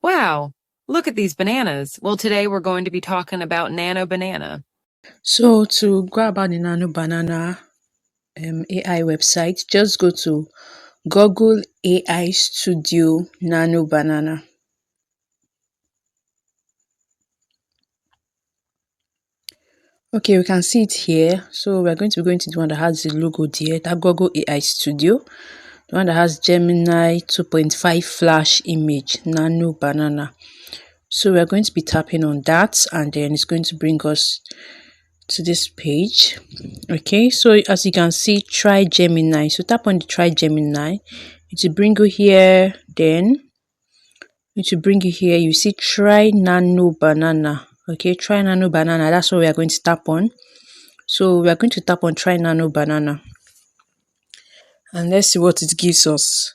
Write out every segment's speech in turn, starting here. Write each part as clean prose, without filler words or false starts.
Wow, look at these bananas. Well, today we're going to be talking about Nano Banana. So to go about the Nano Banana AI website, just go to Google AI Studio Nano Banana. Okay, we can see it here. So we're going to be going to the one that has the logo there, that Google AI Studio. The one that has Gemini 2.5 flash image, Nano Banana. So we're going to be tapping on that, and then it's going to bring us to this page. Okay, so as you can see, try Gemini. So tap on the try Gemini. It will bring you here. Then it will bring you here. You see try Nano Banana. Okay, try Nano Banana. That's what we are going to tap on. So we are going to tap on try Nano Banana, and let's see what it gives us.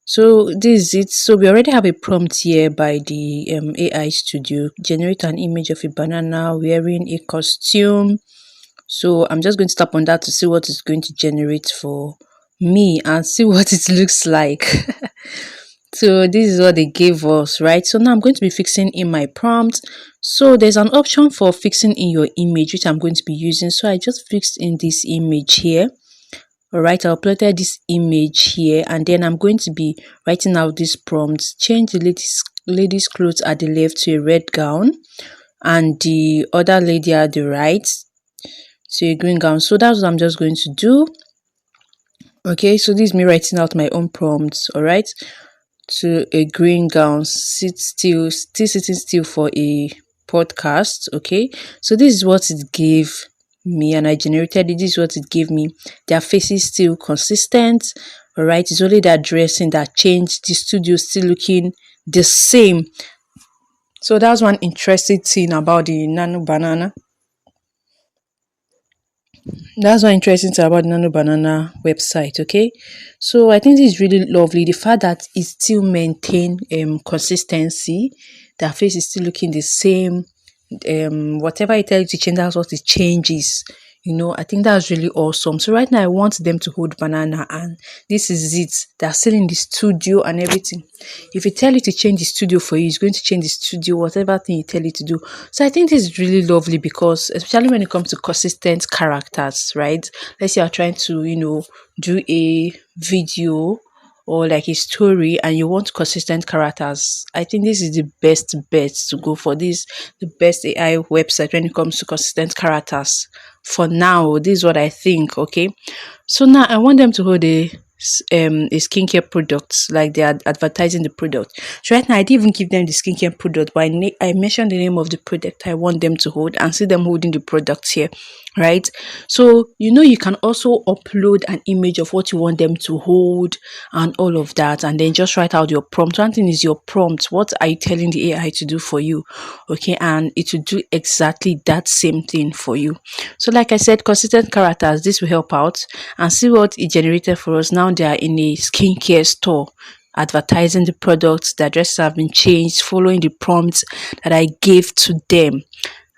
So this is it. So we already have a prompt here by the AI Studio. Generate an image of a banana wearing a costume. So I'm just going to tap on that to see what it's going to generate for me and see what it looks like. So this is what they gave us, right? So now I'm going to be fixing in my prompt. So there's an option for fixing in your image, which I'm going to be using. So I just fixed in this image here. All right, I uploaded this image here, and then I'm going to be writing out this prompt. Change the lady's clothes at the left to a red gown, and the other lady at the right to a green gown. So that's what I'm just going to do. Okay, so this is me writing out my own prompts. All right, to a green gown, sit still, still sitting still for a podcast. Okay, so this is what it gave me, and I generated it. This is what it gave me. Their faces still consistent. All right, it's only that dressing that changed. The studio still looking the same. So that's one interesting thing about the Nano Banana. That's one interesting thing about the Nano Banana website. Okay, so I think this is really lovely. The fact that it still maintain consistency, their face is still looking the same. Whatever I tell you to change, that's what it changes. I think that's really awesome. So right now I want them to hold banana, and this is it. They're still in the studio and everything. If you tell you to change the studio for you, it's going to change the studio, whatever thing you tell it to do. So I think this is really lovely, because especially when it comes to consistent characters, right? Let's say you're trying to do a video or like a story, and you want consistent characters. I think this is the best bet to go for. This the best AI website when it comes to consistent characters. For now, this is what I think. Okay, so now I want them to hold a skincare product, like they are advertising the product. So right now I didn't even give them the skincare product, but I mentioned the name of the product I want them to hold, and see them holding the product here, right? So you can also upload an image of what you want them to hold and all of that, and then just write out your prompt. One thing is your prompt. What are you telling the AI to do for you? Okay, and it will do exactly that same thing for you. So like I said, consistent characters, this will help out. And see what it generated for us. Now they are in a skincare store advertising the products. The addresses have been changed following the prompts that I gave to them.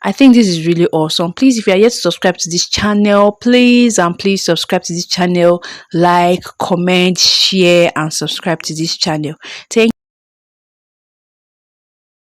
I think this is really awesome. Please, if you are yet to subscribe to this channel, please subscribe to this channel, like, comment, share, and subscribe to this channel. Thank